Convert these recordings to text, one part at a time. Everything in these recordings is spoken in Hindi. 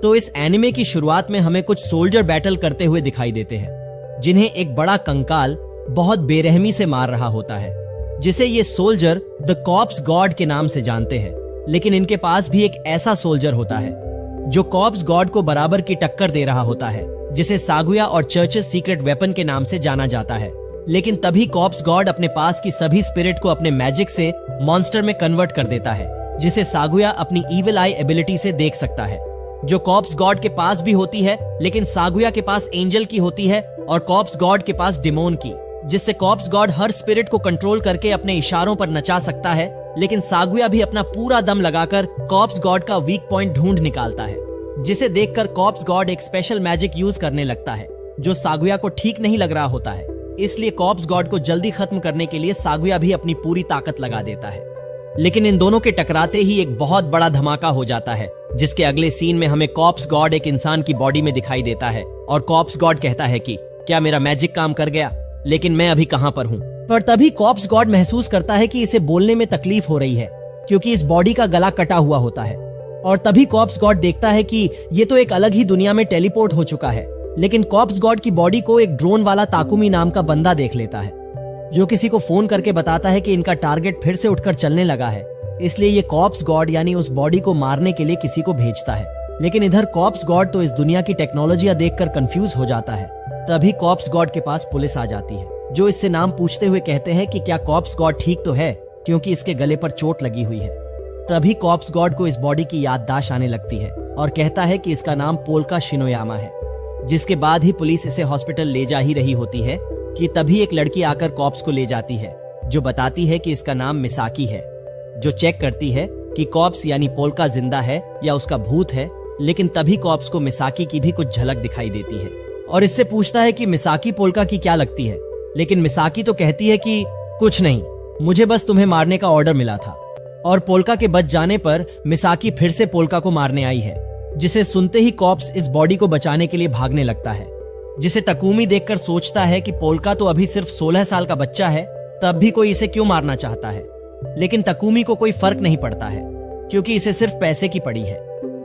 तो इस एनिमे की शुरुआत में हमें कुछ सोल्जर बैटल करते हुए दिखाई देते हैं, जिन्हें एक बड़ा कंकाल बहुत बेरहमी से मार रहा होता है, जिसे ये सोल्जर द कॉर्प्स गॉड के नाम से जानते हैं। लेकिन इनके पास भी एक ऐसा सोल्जर होता है जो कॉर्प्स गॉड को बराबर की टक्कर दे रहा होता है, जिसे सागुया और चर्चेस सीक्रेट वेपन के नाम से जाना जाता है। लेकिन तभी कॉर्प्स गॉड अपने पास की सभी स्पिरिट को अपने मैजिक से मॉन्स्टर में कन्वर्ट कर देता है, जिसे सागुया अपनी इविल आई एबिलिटी से देख सकता है, जो कॉर्प्स गॉड के पास भी होती है, लेकिन सागुया के पास एंजल की होती है और कॉर्प्स गॉड के पास डिमोन की, जिससे कॉर्प्स गॉड हर स्पिरिट को कंट्रोल करके अपने इशारों पर नचा सकता है। लेकिन सागुया भी अपना पूरा दम लगाकर कॉर्प्स गॉड का वीक पॉइंट ढूंढ निकालता है, जिसे देखकर कॉर्प्स गॉड एक स्पेशल मैजिक यूज करने लगता है, जो सागुया को ठीक नहीं लग रहा होता है। इसलिए कॉर्प्स गॉड को जल्दी खत्म करने के लिए सागुया भी अपनी पूरी ताकत लगा देता है। लेकिन इन दोनों के टकराते ही एक बहुत बड़ा धमाका हो जाता है, जिसके अगले सीन में हमें कॉर्प्स गॉड एक इंसान की बॉडी में दिखाई देता है और कॉर्प्स गॉड कहता है कि क्या मेरा मैजिक काम कर गया, लेकिन मैं अभी कहां पर हूं। पर तभी कॉर्प्स गॉड महसूस करता है कि इसे बोलने में तकलीफ हो रही है, क्योंकि इस बॉडी का गला कटा हुआ होता है। और तभी कॉर्प्स गॉड देखता है कि ये तो एक अलग ही दुनिया में टेलीपोर्ट हो चुका है। लेकिन कॉर्प्स गॉड की बॉडी को एक ड्रोन वाला ताकुमी नाम का बंदा देख लेता है, जो किसी को फोन करके बताता है कि इनका टारगेट फिर से उठकर चलने लगा है। इसलिए ये कॉर्प्स गॉड यानी उस बॉडी को मारने के लिए किसी को भेजता है। लेकिन इधर कॉर्प्स गॉड तो इस दुनिया की टेक्नोलॉजियां देखकर कंफ्यूज हो जाता है। तभी कॉर्प्स गॉड के पास पुलिस आ जाती है, जो इससे नाम पूछते हुए कहते हैं कि क्या कॉर्प्स गॉड ठीक तो है, क्योंकि इसके गले पर चोट लगी हुई है। तभी कॉर्प्स गॉड को इस बॉडी की याददाश्त आने लगती है और कहता है कि इसका नाम पोल्का शिनोयामा है। जिसके बाद ही पुलिस इसे हॉस्पिटल ले जा ही रही होती है कि तभी एक लड़की आकर कॉर्प्स को ले जाती है, जो बताती है कि इसका नाम मिसाकी है, जो चेक करती है कि कॉर्प्स यानी पोल्का जिंदा है या उसका भूत है। लेकिन तभी कॉर्प्स को मिसाकी की भी कुछ झलक दिखाई देती है और इससे पूछता है कि मिसाकी पोल्का की क्या लगती है। लेकिन मिसाकी तो कहती है कि कुछ नहीं, मुझे बस तुम्हें मारने का ऑर्डर मिला था। और पोल्का के बच जाने पर मिसाकी फिर से पोल्का को मारने आई है, जिसे सुनते ही कॉर्प्स इस बॉडी को बचाने के लिए भागने लगता है, जिसे तकुमी देखकर सोचता है कि पोल्का तो अभी सिर्फ 16 साल का बच्चा है, तब भी कोई इसे क्यों मारना चाहता है। लेकिन तकुमी को कोई फर्क नहीं पड़ता है, क्योंकि इसे सिर्फ पैसे की पड़ी है।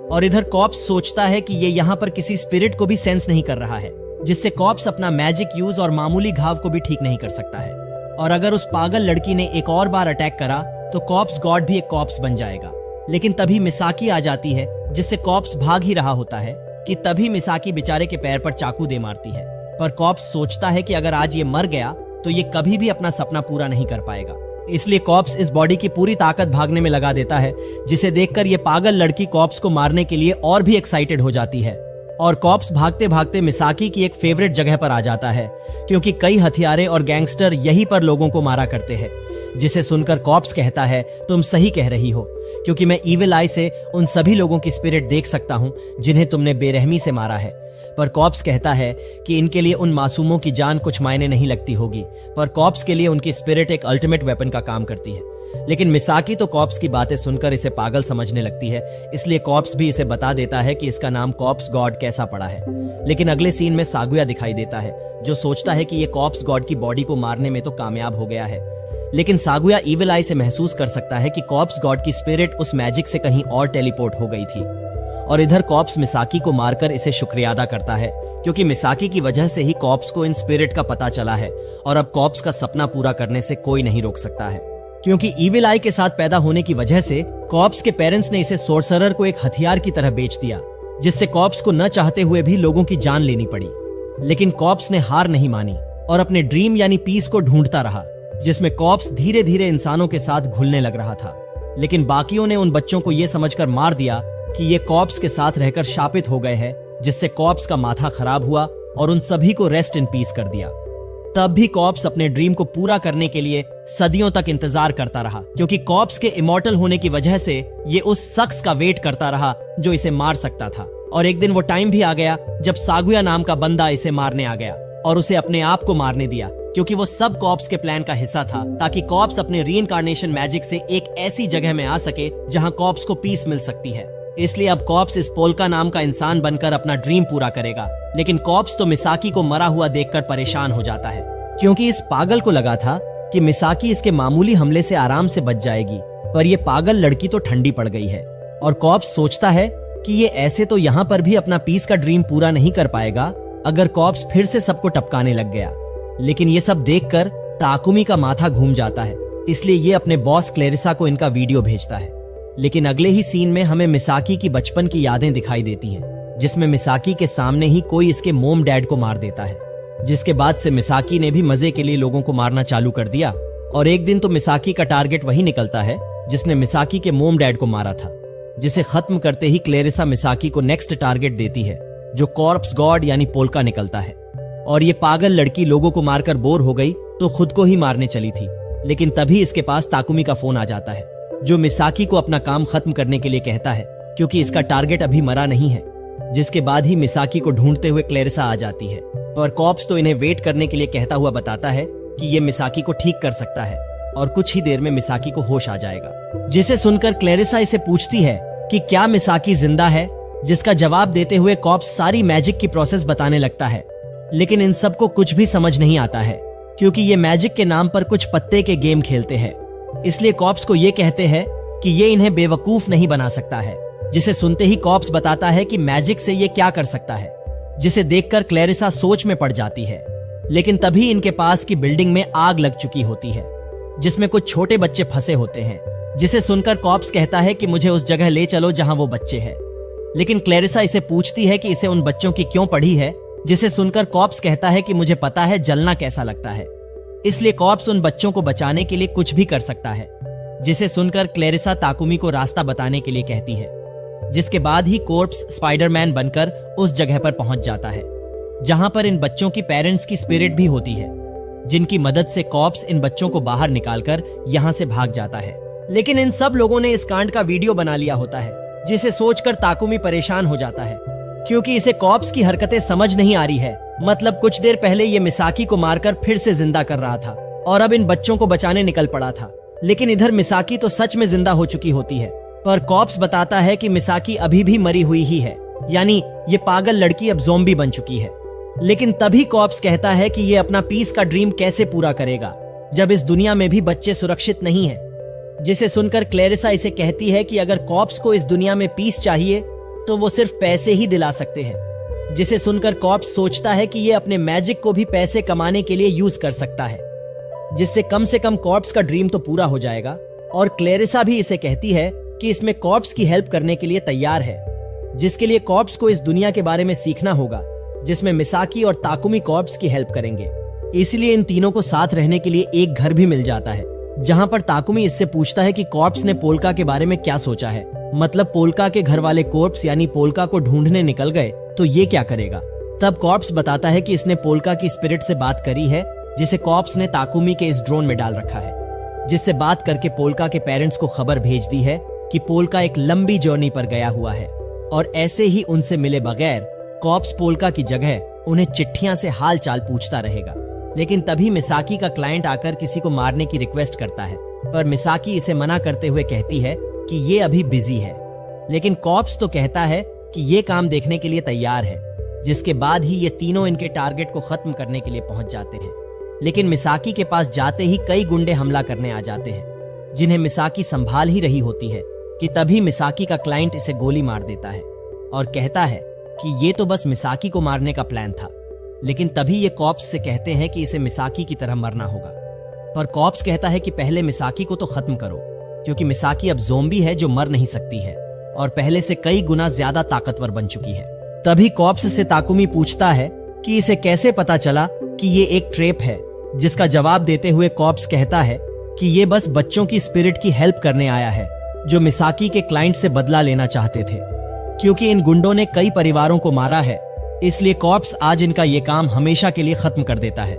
और इधर कॉर्प्स सोचता है कि ये यहाँ पर किसी स्पिरिट को भी सेंस नहीं कर रहा है, जिससे कॉर्प्स अपना मैजिक यूज और मामूली घाव को भी ठीक नहीं कर सकता है। और अगर उस पागल लड़की ने एक और बार अटैक करा तो कॉर्प्स गॉड भी एक कॉर्प्स बन जाएगा। लेकिन तभी मिसाकी आ जाती है, जिससे कॉर्प्स भाग ही रहा होता है कि तभी मिसाकी बेचारे के पैर पर चाकू दे मारती है। पर कॉर्प्स सोचता है कि अगर आज ये मर गया तो ये कभी भी अपना सपना पूरा नहीं कर पाएगा। इसलिए कॉर्प्स इस बॉडी की पूरी ताकत भागने में लगा देता है, जिसे देखकर ये पागल लड़की कॉर्प्स को मारने के लिए और भी एक्साइटेड हो जाती है। और कॉर्प्स भागते भागते मिसाकी की एक फेवरेट जगह पर आ जाता है, क्योंकि कई हथियारे और गैंगस्टर यहीं पर लोगों को मारा करते हैं। जिसे सुनकर कॉर्प्स कहता है, तुम सही कह रही हो, क्योंकि मैं इविल आई से उन सभी लोगों की स्पिरिट देख सकता हूं जिन्हें तुमने बेरहमी से मारा है। पर कॉर्प्स कहता है कि इनके लिए उन मासूमों की जान कुछ मायने नहीं लगती होगी, पर कॉर्प्स के लिए उनकी स्पिरिट एक अल्टीमेट वेपन का काम करती है। लेकिन मिसाकी तो कॉर्प्स की बातें सुनकर इसे पागल समझने लगती है, इसलिए कॉर्प्स भी इसे बता देता है कि इसका नाम कॉर्प्स गॉड कैसा पड़ा है। लेकिन अगले सीन में सागुया दिखाई देता है, जो सोचता है कि ये कॉर्प्स गॉड की बॉडी को मारने में तो कामयाब हो गया है। लेकिन सागुया इविल आई से महसूस कर सकता है कि कॉर्प्स गॉड की स्पिरिट उस मैजिक से कहीं और टेलीपोर्ट हो गई थी। और इधर कॉर्प्स मिसाकी को मारकर इसे शुक्रिया अदा करता है, क्योंकि मिसाकी की वजह से ही कॉर्प्स को इन स्पिरिट का पता चला है और अब कॉर्प्स का सपना पूरा करने से कोई नहीं रोक सकता है। क्योंकि इविल आई के साथ पैदा होने की वजह से कॉर्प्स के पेरेंट्स ने इसे सोर्सरर को एक हथियार की तरह बेच दिया, जिससे कॉर्प्स को न चाहते हुए भी लोगों की जान लेनी पड़ी। लेकिन कॉर्प्स ने हार नहीं मानी और अपने ड्रीम यानी पीस को ढूंढता रहा, जिसमें कॉर्प्स धीरे धीरे इंसानों के साथ घुलने लग रहा था। लेकिन बाकियों ने उन बच्चों को यह समझकर मार दिया कि ये कॉर्प्स के साथ रहकर शापित हो गए हैं, जिससे कॉर्प्स का माथा खराब हुआ और उन सभी को रेस्ट इन पीस कर दिया। तब भी कॉर्प्स अपने ड्रीम को पूरा करने के लिए सदियों तक इंतजार करता रहा, क्योंकि कॉर्प्स के इमॉर्टल होने की वजह से ये उस शख्स का वेट करता रहा जो इसे मार सकता था। और एक दिन वो टाइम भी आ गया जब सागुया नाम का बंदा इसे मारने आ गया और उसे अपने आप को मारने दिया, क्योंकि वो सब कॉर्प्स के प्लान का हिस्सा था, ताकि कॉर्प्स अपने रीइंकार्नेशन मैजिक से एक ऐसी जगह में आ सके जहां कॉर्प्स को पीस मिल सकती है। इसलिए अब कॉर्प्स इस पोल्का नाम का इंसान बनकर अपना ड्रीम पूरा करेगा। लेकिन कॉर्प्स तो मिसाकी को मरा हुआ देखकर परेशान हो जाता है, क्योंकि इस पागल को लगा था कि मिसाकी इसके मामूली हमले से आराम से बच जाएगी, पर यह पागल लड़की तो ठंडी पड़ गई है। और कॉर्प्स सोचता है कि ये ऐसे तो यहाँ पर भी अपना पीस का ड्रीम पूरा नहीं कर पाएगा अगर कॉप्स फिर से सबको टपकाने लग गया। लेकिन ये सब देखकर ताकुमी का माथा घूम जाता है, इसलिए ये अपने बॉस क्लेरिसा को इनका वीडियो भेजता है। लेकिन अगले ही सीन में हमें मिसाकी की बचपन की यादें दिखाई देती हैं, जिसमें मिसाकी के सामने ही कोई इसके मोम डैड को मार देता है। जिसके बाद से मिसाकी ने भी मजे के लिए लोगों को मारना चालू कर दिया और एक दिन तो मिसाकी का टारगेट वही निकलता है जिसने मिसाकी के मोम डैड को मारा था, जिसे खत्म करते ही क्लेरिसा मिसाकी को नेक्स्ट टारगेट देती है जो कॉर्प्स गॉड यानी पोल्का निकलता है। और ये पागल लड़की लोगों को मारकर बोर हो गई तो खुद को ही मारने चली थी। लेकिन तभी इसके पास ताकुमी का फोन आ जाता है जो मिसाकी को अपना काम खत्म करने के लिए कहता है क्योंकि इसका टारगेट अभी मरा नहीं है। जिसके बाद ही मिसाकी को ढूंढते हुए क्लेरिसा आ जाती है और कॉप्स तो इन्हें वेट करने के लिए कहता हुआ बताता है कि ये मिसाकी को ठीक कर सकता है और कुछ ही देर में मिसाकी को होश आ जाएगा। जिसे सुनकर क्लेरिसा इसे पूछती है कि क्या मिसाकी जिंदा है, जिसका जवाब देते हुए कॉप्स सारी मैजिक की प्रोसेस बताने लगता है। लेकिन इन सबको कुछ भी समझ नहीं आता है क्योंकि ये मैजिक के नाम पर कुछ पत्ते के गेम खेलते हैं, इसलिए कॉप्स को ये कहते हैं कि ये इन्हें बेवकूफ नहीं बना सकता है। जिसे सुनते ही कॉप्स बताता है कि मैजिक से ये क्या कर सकता है, जिसे देखकर क्लेरिसा सोच में पड़ जाती है। लेकिन तभी इनके पास की बिल्डिंग में आग लग चुकी होती है जिसमें कुछ छोटे बच्चे फंसे होते हैं। जिसे सुनकर कॉप्स कहता है कि मुझे उस जगह ले चलो जहां वो बच्चे हैं। लेकिन क्लेरिसा इसे पूछती है कि इसे उन बच्चों की क्यों पड़ी है, जिसे सुनकर कॉप्स कहता है कि मुझे पता है जलना कैसा लगता है, इसलिए कॉप्स उन बच्चों को बचाने के लिए कुछ भी कर सकता है। जिसे सुनकर क्लेरिसा ताकुमी को रास्ता बताने के लिए कहती है। जिसके बाद ही कॉर्प्स स्पाइडरमैन बनकर उस जगह पर पहुंच जाता है जहां पर इन बच्चों की पेरेंट्स की स्पिरिट भी होती है, जिनकी मदद से कॉप्स इन बच्चों को बाहर निकालकर यहां से भाग जाता है। लेकिन इन सब लोगों ने इस कांड का वीडियो बना लिया होता है, जिसे सोचकर ताकुमी परेशान हो जाता है क्योंकि इसे कॉप्स की हरकतें समझ नहीं आ रही है। मतलब कुछ देर पहले ये मिसाकी को मारकर फिर से जिंदा कर रहा था और अब इन बच्चों को बचाने निकल पड़ा था। लेकिन इधर मिसाकी तो सच में जिंदा हो चुकी होती है, पर कॉप्स बताता है कि मिसाकी अभी भी मरी हुई ही है, यानी ये पागल लड़की अब ज़ॉम्बी बन चुकी है। लेकिन तभी कॉप्स कहता है कि ये अपना पीस का ड्रीम कैसे पूरा करेगा जब इस दुनिया में भी बच्चे सुरक्षित नहीं हैं। जिसे सुनकर क्लेरिसा इसे कहती है कि अगर कॉप्स को इस दुनिया में पीस चाहिए तो वो सिर्फ पैसे ही दिला सकते हैं। जिसे सुनकर कॉप्स सोचता है कि ये अपने मैजिक को भी पैसे कमाने के लिए यूज कर सकता है, जिससे कम से कम कॉप्स का ड्रीम तो पूरा हो जाएगा। और क्लेरिसा भी इसे कहती है कि इसमें कॉप्स की हेल्प करने के लिए तैयार है, जिसके लिए कॉप्स को इस दुनिया के बारे में सीखना होगा, जिसमें मिसाकी और ताकुमी कॉप्स की हेल्प करेंगे। इसलिए इन तीनों को साथ रहने के लिए एक घर भी मिल जाता है, जहां पर ताकुमी इससे पूछता है कि कॉप्स ने पोल्का के बारे में क्या सोचा है। मतलब पोल्का के घर वाले कॉप्स यानी पोल्का को ढूंढने निकल गए तो ये क्या करेगा। तब कॉप्स बताता है कि इसने पोल्का की स्पिरिट से बात करी है, जिसे कॉप्स ने ताकुमी के इस ड्रोन में डाल रखा है, जिससे बात करके पोल्का के पेरेंट्स को खबर भेज दी है कि पोल्का एक लंबी जर्नी पर गया हुआ है और ऐसे ही उनसे मिले बगैर कॉप्स पोल्का की जगह उन्हें चिट्ठियां से हाल चाल पूछता रहेगा। लेकिन तभी मिसाकी का क्लाइंट आकर किसी को मारने की रिक्वेस्ट करता है, पर मिसाकी इसे मना करते हुए कहती है कि ये अभी बिजी है। लेकिन कॉप्स तो कहता है कि ये काम देखने के लिए तैयार है। जिसके बाद ही ये तीनों इनके टारगेट को खत्म करने के लिए पहुंच जाते हैं। लेकिन मिसाकी के पास जाते ही कई गुंडे हमला करने आ जाते हैं, जिन्हें मिसाकी संभाल ही रही होती है कि तभी मिसाकी का क्लाइंट इसे गोली मार देता है और कहता है कि ये तो बस मिसाकी को मारने का प्लान था। लेकिन तभी ये कॉप्स से कहते हैं कि इसे मिसाकी की तरह मरना होगा, पर कॉप्स कहता है कि पहले मिसाकी को तो खत्म करो, क्योंकि मिसाकी अब ज़ॉम्बी है जो मर नहीं सकती है और पहले से कई गुना ज्यादा ताकतवर बन चुकी है। तभी कॉप्स से ताकुमी पूछता है कि इसे कैसे पता चला कि ये एक ट्रैप है, जिसका जवाब देते हुए कॉप्स कहता है कि ये बस बच्चों की स्पिरिट की हेल्प करने आया है, जो मिसाकी के क्लाइंट से बदला लेना चाहते थे। क्योंकि इन गुंडों ने कई परिवारों को मारा है, इसलिए कॉप्स आज इनका ये काम हमेशा के लिए खत्म कर देता है।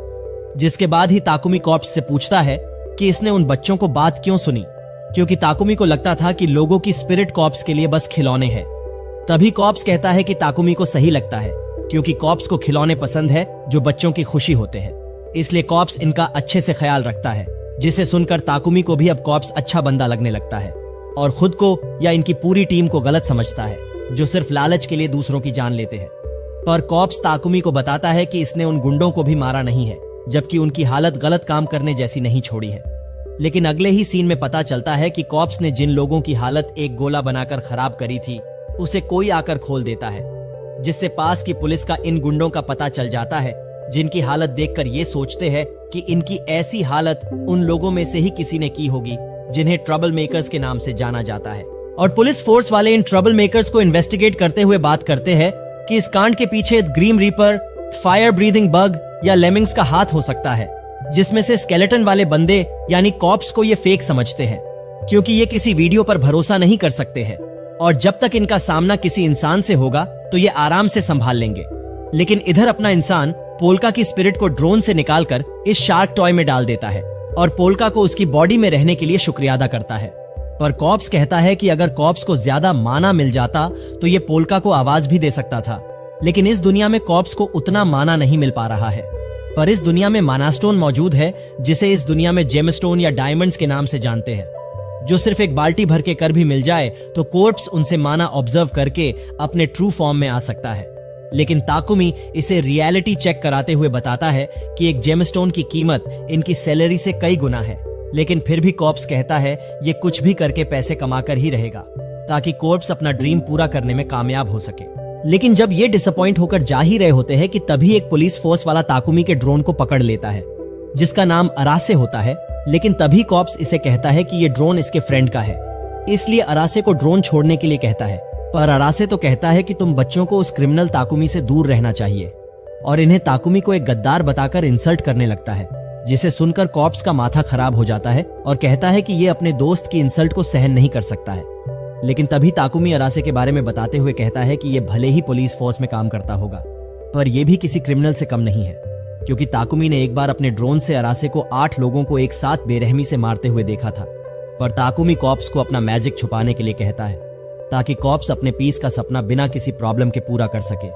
जिसके बाद ही ताकुमी कॉप्स से पूछता है कि इसने उन बच्चों को बात क्यों सुनी, क्योंकि ताकुमी को लगता था कि लोगों की स्पिरिट कॉप्स के लिए बस खिलौने हैं। तभी कॉप्स कहता है कि ताकुमी को सही लगता है, क्योंकि कॉप्स को खिलौने पसंद है जो बच्चों की खुशी होते हैं, इसलिए कॉप्स इनका अच्छे से ख्याल रखता है। जिसे सुनकर ताकुमी को भी अब कॉप्स अच्छा बंदा लगने लगता है और खुद को या इनकी पूरी टीम को गलत समझता है, जो सिर्फ लालच के लिए दूसरों की जान लेते हैं। पर कॉप्स ताकुमी को बताता है कि इसने उन गुंडों को भी मारा नहीं है, जबकि उनकी हालत गलत काम करने जैसी नहीं छोड़ी है। लेकिन अगले ही सीन में पता चलता है कि कॉप्स ने जिन लोगों की हालत एक गोला बनाकर खराब करी थी, उसे कोई आकर खोल देता है, जिससे पास की पुलिस का इन गुंडों का पता चल जाता है, जिनकी हालत देखकर ये सोचते हैं कि इनकी ऐसी हालत उन लोगों में से ही किसी ने की होगी जिन्हें ट्रबल मेकर्स के नाम से जाना जाता है। और पुलिस फोर्स वाले इन ट्रबल मेकर्स को इन्वेस्टिगेट करते हुए बात करते हैं कि इस कांड के पीछे Grim Reaper, fire breathing bug या लेमिंग्स का हाथ हो सकता है, जिसमें से स्केलेटन वाले बंदे यानी कॉप्स को ये फेक समझते हैं, क्योंकि ये किसी वीडियो पर भरोसा नहीं कर सकते हैं और जब तक इनका सामना किसी इंसान से होगा तो ये आराम से संभाल लेंगे। लेकिन इधर अपना इंसान पोल्का की स्पिरिट को ड्रोन से निकालकर इस शार्क टॉय में डाल देता है और पोल्का को उसकी बॉडी में रहने के लिए शुक्रिया अदा करता है। पर कॉप्स कहता है कि अगर कॉप्स को ज्यादा माना मिल जाता तो ये पोल्का को आवाज भी दे सकता था, लेकिन इस दुनिया में कॉप्स को उतना माना नहीं मिल पा रहा है। पर इस दुनिया में मानास्टोन मौजूद है, जिसे इस दुनिया में जेमस्टोन या डायमंड्स के नाम से जानते हैं, जो सिर्फ एक बाल्टी भर के कर भी मिल जाए तो कॉर्प्स उनसे माना ऑब्जर्व करके अपने ट्रू फॉर्म में आ सकता है। लेकिन ताकुमी इसे रियलिटी चेक कराते हुए बताता है कि एक जेमस्टोन की कीमत इनकी सैलरी से कई गुना है, लेकिन फिर भी कॉप्स कहता है ये कुछ भी करके पैसे कमाकर ही रहेगा ताकि कॉर्प्स अपना ड्रीम पूरा करने में कामयाब हो सके। लेकिन जब ये डिसअपॉइंट होकर जा ही रहे होते हैं कि तभी एक पुलिस फोर्स वाला ताकुमी के ड्रोन को पकड़ लेता है, जिसका नाम अरासे होता है। लेकिन तभी कॉप्स इसे कहता है कि ये ड्रोन इसके फ्रेंड का है, इसलिए अरासे को ड्रोन छोड़ने के लिए कहता है। पर अरासे तो कहता है कि तुम बच्चों को उस क्रिमिनल ताकुमी से दूर रहना चाहिए और इन्हें ताकुमी को एक गद्दार बताकर इंसल्ट करने लगता है, जिसे सुनकर कॉप्स का माथा खराब हो जाता है और कहता है कि ये अपने दोस्त की इंसल्ट को सहन नहीं कर सकता है। लेकिन तभी ताकुमी अरासे के बारे में बताते हुए कहता है कि ये भले ही पुलिस फोर्स में काम करता होगा, पर यह भी किसी क्रिमिनल से कम नहीं है, क्योंकि ताकुमी ने एक बार अपने ड्रोन से अरासे को 8 लोगों को एक साथ बेरहमी से मारते हुए देखा था। पर ताकुमी कॉप्स को अपना मैजिक छुपाने के लिए कहता है ताकि कॉप्स अपने पीस का सपना बिना किसी प्रॉब्लम के पूरा कर सके।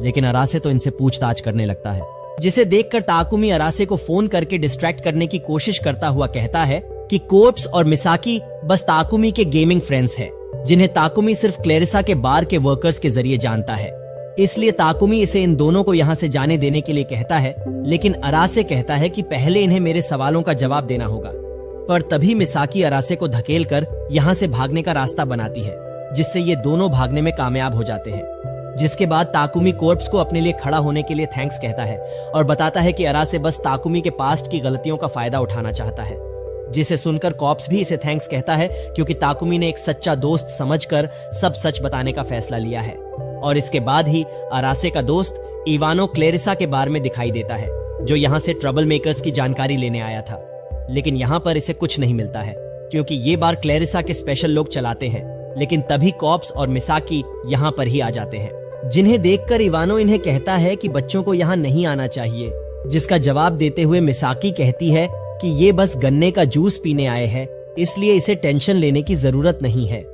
लेकिन अरासे तो इनसे पूछताछ करने लगता है, जिसे देखकर ताकुमी अरासे को फोन करके डिस्ट्रैक्ट करने की कोशिश करता हुआ कहता है कि कॉप्स और मिसाकी बस ताकुमी के गेमिंग फ्रेंड्स हैं, जिन्हें ताकुमी सिर्फ क्लेरिसा के बार के वर्कर्स के जरिए जानता है। इसलिए ताकुमी इसे इन दोनों को यहाँ से जाने देने के लिए कहता है, लेकिन अरासे कहता है कि पहले इन्हें मेरे सवालों का जवाब देना होगा। पर तभी मिसाकी अरासे को धकेलकर यहाँ से भागने का रास्ता बनाती है, जिससे ये दोनों भागने में कामयाब हो जाते हैं। जिसके बाद ताकुमी कॉर्प्स को अपने लिए खड़ा होने के लिए थैंक्स कहता है और बताता है कि अरासे बस ताकुमी के पास्ट की गलतियों का फायदा उठाना चाहता है, जिसे सुनकर कॉप्स भी इसे थैंक्स कहता है, क्योंकि ताकुमी ने एक सच्चा दोस्त समझकर सब सच बताने का फैसला लिया है। और इसके बाद ही अरासे का दोस्त इवानो क्लेरिसा के बारे में दिखाई देता है, जो यहाँ से ट्रबल मेकर्स की जानकारी लेने आया था। लेकिन यहाँ पर इसे कुछ नहीं मिलता है, क्योंकि ये बार क्लेरिसा के स्पेशल लोग चलाते हैं। लेकिन तभी कॉप्स और मिसाकी यहाँ पर ही आ जाते हैं, जिन्हें देखकर इवानो इन्हें कहता है कि बच्चों को यहाँ नहीं आना चाहिए, जिसका जवाब देते हुए मिसाकी कहती है कि ये बस गन्ने का जूस पीने आए हैं, इसलिए इसे टेंशन लेने की जरूरत नहीं है।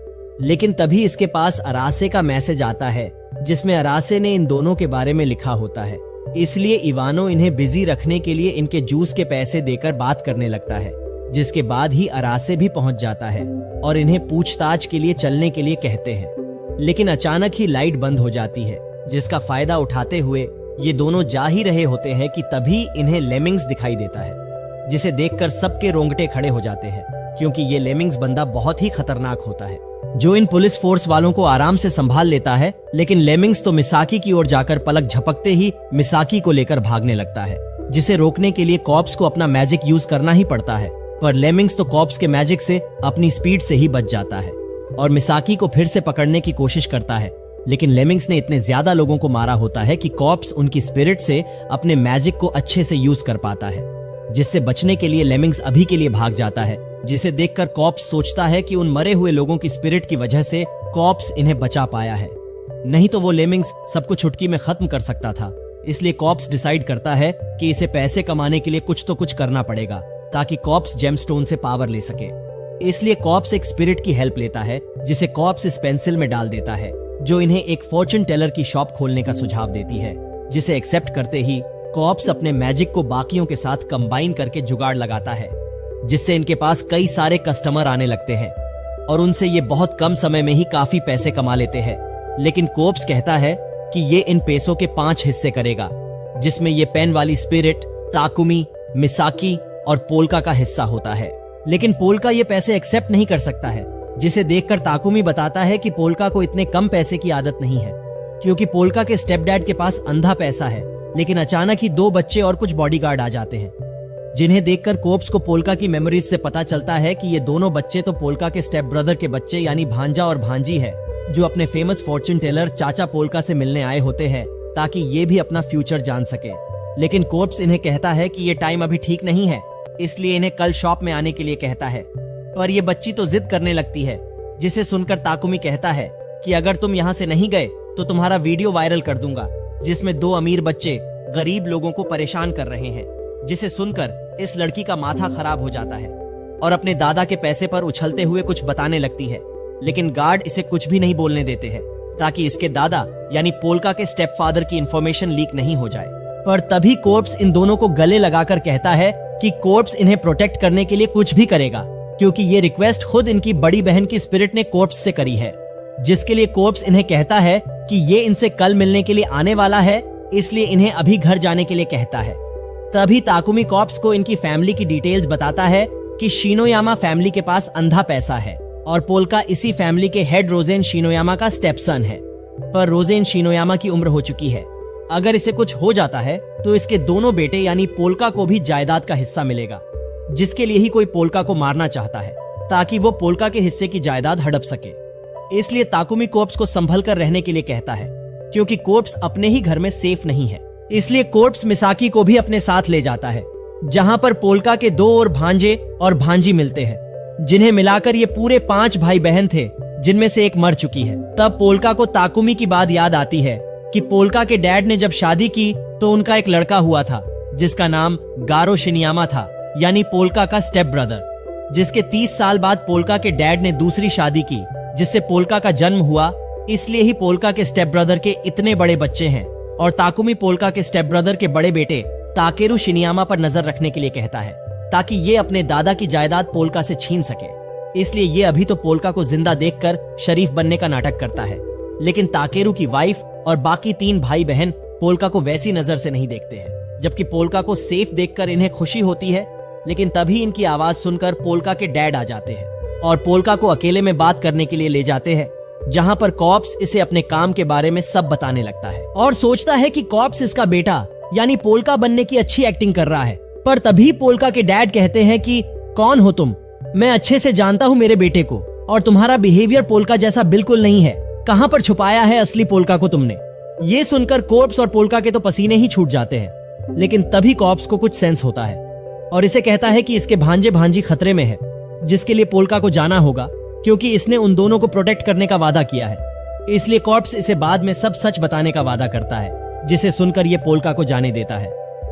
लेकिन तभी इसके पास अरासे का मैसेज आता है, जिसमें अरासे ने इन दोनों के बारे में लिखा होता है। इसलिए इवानो इन्हें बिजी रखने के लिए इनके जूस के पैसे देकर बात करने लगता है, जिसके बाद ही अरासे भी पहुंच जाता है और इन्हें पूछताछ के लिए चलने के लिए कहते हैं। लेकिन अचानक ही लाइट बंद हो जाती है, जिसका फायदा उठाते हुए ये दोनों जा ही रहे होते हैं कि तभी इन्हें लेमिंग्स दिखाई देता है, जिसे देखकर सबके रोंगटे खड़े हो जाते हैं, क्योंकि ये लेमिंग्स बंदा बहुत ही खतरनाक होता है, जो इन पुलिस फोर्स वालों को आराम से संभाल लेता है। लेकिन लेमिंग्स तो मिसाकी की ओर जाकर पलक झपकते ही मिसाकी को लेकर भागने लगता है, जिसे रोकने के लिए कॉप्स को अपना मैजिक यूज करना ही पड़ता है। पर लेमिंग्स तो कॉप्स के मैजिक से अपनी स्पीड से ही बच जाता है और मिसाकी को फिर से पकड़ने की कोशिश करता है। लेकिन लेमिंग्स ने इतने ज्यादा लोगों को मारा होता है कि कॉप्स उनकी स्पिरिट से अपने मैजिक को अच्छे से यूज कर पाता है, जिससे बचने के लिए लेमिंग्स अभी के लिए भाग जाता है, जिसे देखकर कॉप्स सोचता है कि उन मरे हुए लोगों की स्पिरिट की वजह से कॉप्स इन्हें बचा पाया है, नहीं तो वो लेमिंग्स सबको चुटकी में खत्म कर सकता था। इसलिए कॉप्स डिसाइड करता है कि इसे पैसे कमाने के लिए कुछ तो कुछ करना पड़ेगा, ताकि कॉप्स जेमस्टोन से पावर ले सके। इसलिए कॉप्स एक स्पिरिट की हेल्प लेता है, जिसे कॉप्स इस पेंसिल में डाल देता है, जो इन्हें एक फॉर्चून टेलर की शॉप खोलने का सुझाव देती है, जिसे एक्सेप्ट करते ही कॉप्स अपने मैजिक को बाकियों के साथ कंबाइन करके जुगाड़ लगाता है, जिससे इनके पास कई सारे कस्टमर आने लगते हैं और उनसे ये बहुत कम समय में ही काफी पैसे कमा लेते हैं। लेकिन कॉप्स कहता है कि ये इन पैसों के 5 हिस्से करेगा, जिसमें ये पेन वाली स्पिरिट, ताकुमी, मिसाकी और पोल्का का हिस्सा होता है। लेकिन पोल्का ये पैसे एक्सेप्ट नहीं कर सकता है, जिसे देखकर ताकुमी बताता है कि पोल्का को इतने कम पैसे की आदत नहीं है, क्योंकि पोल्का के स्टेप डैड के पास अंधा पैसा है। लेकिन अचानक ही 2 बच्चे और कुछ बॉडीगार्ड आ जाते हैं, जिन्हें देखकर कोप्स को पोल्का की मेमोरीज से पता चलता है कि ये दोनों बच्चे तो पोल्का के स्टेप ब्रदर के बच्चे यानी भांजा और भांजी है, जो अपने फेमस फॉर्चून टेलर चाचा पोल्का से मिलने आए होते हैं ताकि ये भी अपना फ्यूचर जान सके। लेकिन कोप्स इन्हें कहता है कि ये टाइम अभी ठीक नहीं है, इसलिए इन्हें कल शॉप में आने के लिए कहता है। पर ये बच्ची तो जिद करने लगती है, जिसे सुनकर ताकुमी कहता है कि अगर तुम यहाँ से नहीं गए तो तुम्हारा वीडियो वायरल कर दूंगा, जिसमें 2 अमीर बच्चे गरीब लोगों को परेशान कर रहे हैं। जिसे सुनकर इस लड़की का माथा खराब हो जाता है और अपने दादा के पैसे पर उछलते हुए कुछ बताने लगती है। लेकिन गार्ड इसे कुछ भी नहीं बोलने देते हैं ताकि इसके दादा यानी पोल्का के स्टेप फादर की इंफॉर्मेशन लीक नहीं हो जाए। पर तभी कोर्प्स इन दोनों को गले लगाकर कहता है कि कोर्प्स इन्हें प्रोटेक्ट करने के लिए कुछ भी करेगा, क्योंकि ये रिक्वेस्ट खुद इनकी बड़ी बहन की स्पिरिट ने कोर्प्स से करी है। जिसके लिए कोर्प्स इन्हें कहता है कि ये इनसे कल मिलने के लिए आने वाला है, इसलिए इन्हें अभी घर जाने के लिए कहता है। तभी ताकुमी कोर्प्स को इनकी फैमिली की डिटेल्स बताता है कि शिनोयामा फैमिली के पास अंधा पैसा है और पोल्का इसी फैमिली के हेड रोजेन शिनोयामा का स्टेपसन है। पर रोजेन शिनोयामा की उम्र हो चुकी है, अगर इसे कुछ हो जाता है तो इसके दोनों बेटे यानी पोल्का को भी जायदाद का हिस्सा मिलेगा, जिसके लिए ही कोई पोल्का को मारना चाहता है ताकि वो पोल्का के हिस्से की जायदाद हड़प सके। इसलिए ताकुमी कोर्प्स को संभल कर रहने के लिए कहता है, क्योंकि कोर्प्स अपने ही घर में सेफ नहीं है। इसलिए कोर्प्स मिसाकी को भी अपने साथ ले जाता है, जहां पर पोल्का के 2 और भांजे और भांजी मिलते हैं, जिन्हें मिलाकर ये पूरे 5 भाई बहन थे, जिनमें से एक मर चुकी है। तब पोल्का को ताकुमी की बात याद आती है कि पोल्का के डैड ने जब शादी की तो उनका एक लड़का हुआ था जिसका नाम गारो शिनियामा था, यानी पोल्का का स्टेप ब्रदर। जिसके 30 साल बाद पोल्का के डैड ने दूसरी शादी की, जिससे पोल्का का जन्म हुआ। इसलिए ही पोल्का के स्टेप ब्रदर के इतने बड़े बच्चे हैं और ताकुमी पोल्का के स्टेप ब्रदर के बड़े बेटे ताकेरू शिनियामा पर नजर रखने के लिए कहता है ताकि ये अपने दादा की जायदाद पोल्का से छीन सके। इसलिए ये अभी तो पोल्का को जिंदा देखकर शरीफ बनने का नाटक करता है, लेकिन ताकेरू की वाइफ और बाकी 3 भाई बहन पोल्का को वैसी नजर से नहीं देखते हैं। जबकि पोल्का को सेफ देखकर इन्हें खुशी होती है, लेकिन तभी इनकी आवाज सुनकर पोल्का के डैड आ जाते हैं और पोल्का को अकेले में बात करने के लिए ले जाते हैं, जहां पर कॉप्स इसे अपने काम के बारे में सब बताने लगता है और सोचता है कि कॉप्स इसका बेटा यानी पोल्का बनने की अच्छी एक्टिंग कर रहा है। पर तभी पोल्का के डैड कहते हैं कि कौन हो तुम? मैं अच्छे से जानता हूँ मेरे बेटे को, और तुम्हारा बिहेवियर पोल्का जैसा बिल्कुल नहीं है। कहां पर छुपाया है असली पोल्का को तुमने? ये सुनकर कोर्प्स और पोल्का के तो पसीने ही छूट जाते हैं। लेकिन तभी कॉप्स को कुछ सेंस होता है और इसे कहता है कि इसके भांजे भांजी खतरे में है, जिसके लिए पोल्का को जाना होगा, क्योंकि इसने उन दोनों को प्रोटेक्ट करने का वादा किया है। इसलिए कॉर्प्स इसे बाद में सब सच बताने का वादा करता है, जिसे सुनकर ये पोल्का को जाने देता है,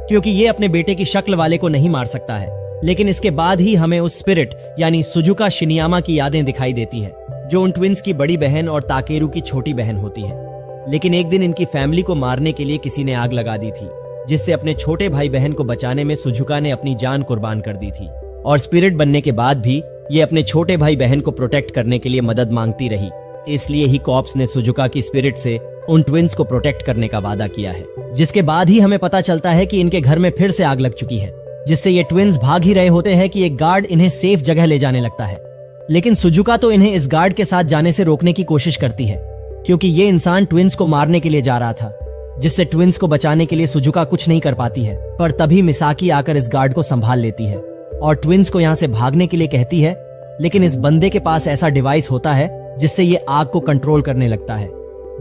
क्योंकि ये अपने बेटे की शक्ल वाले को नहीं मार सकता है। लेकिन इसके बाद ही हमें उस स्पिरिट यानी सुजुका शिनियामा की यादें दिखाई देती है, जो उन ट्विंस की बड़ी बहन और ताकेरू की छोटी बहन होती है। लेकिन एक दिन इनकी फैमिली को मारने के लिए किसी ने आग लगा दी थी, जिससे अपने छोटे भाई बहन को बचाने में सुजुका ने अपनी जान कुर्बान कर दी थी। और स्पिरिट बनने के बाद भी ये अपने छोटे भाई बहन को प्रोटेक्ट करने के लिए मदद मांगती रही। इसलिए ही कॉप्स ने सुजुका की स्पिरिट से उन ट्विंस को प्रोटेक्ट करने का वादा किया है। जिसके बाद ही हमें पता चलता है कि इनके घर में फिर से आग लग चुकी है, जिससे ये ट्विंस भाग ही रहे होते हैं कि एक गार्ड इन्हें सेफ जगह ले जाने लगता है। लेकिन सुजुका तो इन्हें इस गार्ड के साथ जाने से रोकने की कोशिश करती है, क्योंकि ये इंसान ट्विंस को मारने के लिए जा रहा था, जिससे ट्विंस को बचाने के लिए सुजुका कुछ नहीं कर पाती है। पर तभी मिसाकी आकर इस गार्ड को संभाल लेती है और ट्विंस को यहाँ से भागने के लिए कहती है। लेकिन इस बंदे के पास ऐसा डिवाइस होता है जिससे ये आग को कंट्रोल करने लगता है,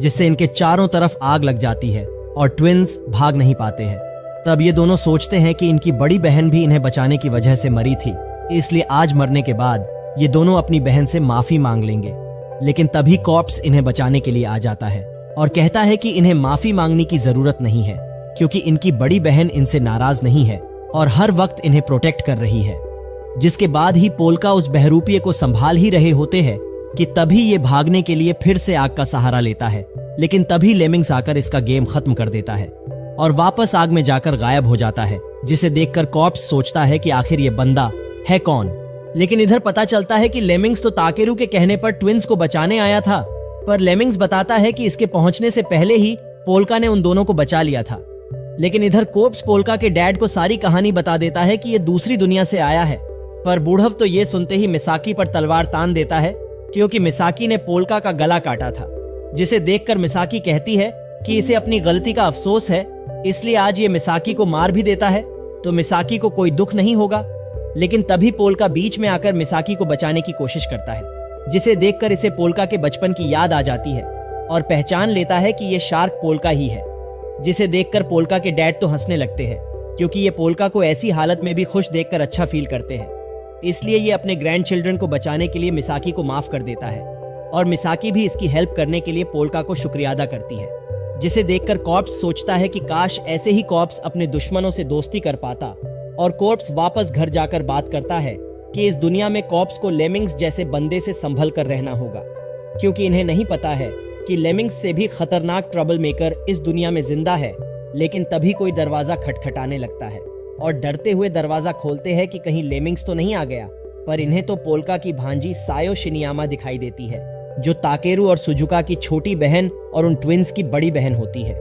जिससे इनके चारों तरफ आग लग जाती है और ट्विंस भाग नहीं पाते हैं। तब ये दोनों सोचते हैं कि इनकी बड़ी बहन भी इन्हें बचाने की वजह से मरी थी, इसलिए आज मरने के बाद ये दोनों अपनी बहन से माफी मांग लेंगे। लेकिन तभी कॉप्स इन्हें बचाने के लिए आ जाता है और कहता है कि इन्हें माफी मांगने की जरूरत नहीं है, क्योंकि इनकी बड़ी बहन इनसे नाराज नहीं है और हर वक्त इन्हें प्रोटेक्ट कर रही है। जिसके बाद ही पोल्का उस बहरूपिये को संभाल ही रहे होते हैं कि तभी ये भागने के लिए फिर से आग का सहारा लेता है। लेकिन तभी लेमिंग्स आकर इसका गेम खत्म कर देता है और वापस आग में जाकर गायब हो जाता है, जिसे देखकर कॉप्स सोचता है कि आखिर ये बंदा है कौन। लेकिन इधर पता चलता है कि लेमिंग्स तो ताकेरू के कहने पर ट्विंस को बचाने आया था, पर लेमिंग्स बताता है कि इसके पहुंचने से पहले ही पोल्का ने उन दोनों को बचा लिया था। लेकिन इधर कोप्स पोल्का के डैड को सारी कहानी बता देता है कि ये दूसरी दुनिया से आया है। पर बूढ़व तो ये सुनते ही मिसाकी पर तलवार तान देता है, क्योंकि मिसाकी ने पोल्का का गला काटा था, जिसे देखकर मिसाकी कहती है कि इसे अपनी गलती का अफसोस है, इसलिए आज ये मिसाकी को मार भी देता है तो मिसाकी को कोई दुख नहीं होगा। लेकिन तभी पोल्का बीच में आकर मिसाकी को बचाने की कोशिश करता है, जिसे देखकर इसे पोल्का के बचपन की याद आ जाती है और पहचान लेता है कि ये शार्क पोल्का ही है। जिसे देखकर पोल्का के डैड तो हंसने लगते हैं, क्योंकि ये पोल्का को ऐसी हालत में भी खुश देखकर अच्छा फील करते हैं। इसलिए ये अपने ग्रैंड चिल्ड्रन को बचाने के लिए मिसाकी को माफ कर देता है और मिसाकी भी इसकी हेल्प करने के लिए पोल्का को शुक्रिया अदा करती है। जिसे देखकर कॉर्प्स सोचता है कि काश ऐसे ही कॉर्प्स अपने दुश्मनों से दोस्ती कर पाता, और कॉर्प्स वापस घर जाकर बात करता है कि इस दुनिया में कॉर्प्स को लेमिंग्स जैसे बंदे से संभल कर रहना होगा, क्योंकि इन्हें नहीं पता है कि लेमिंग्स से भी खतरनाक ट्रबल मेकर इस दुनिया में जिंदा है। लेकिन तभी कोई दरवाजा खटखटाने लगता है और डरते हुए दरवाजा खोलते हैं कि कहीं लेमिंग्स तो नहीं आ गया, पर इन्हें तो पोल्का की भांजी सायो शिनियामा दिखाई देती है, जो ताकेरू और सुजुका की छोटी बहन और उन ट्विंस की बड़ी बहन होती है।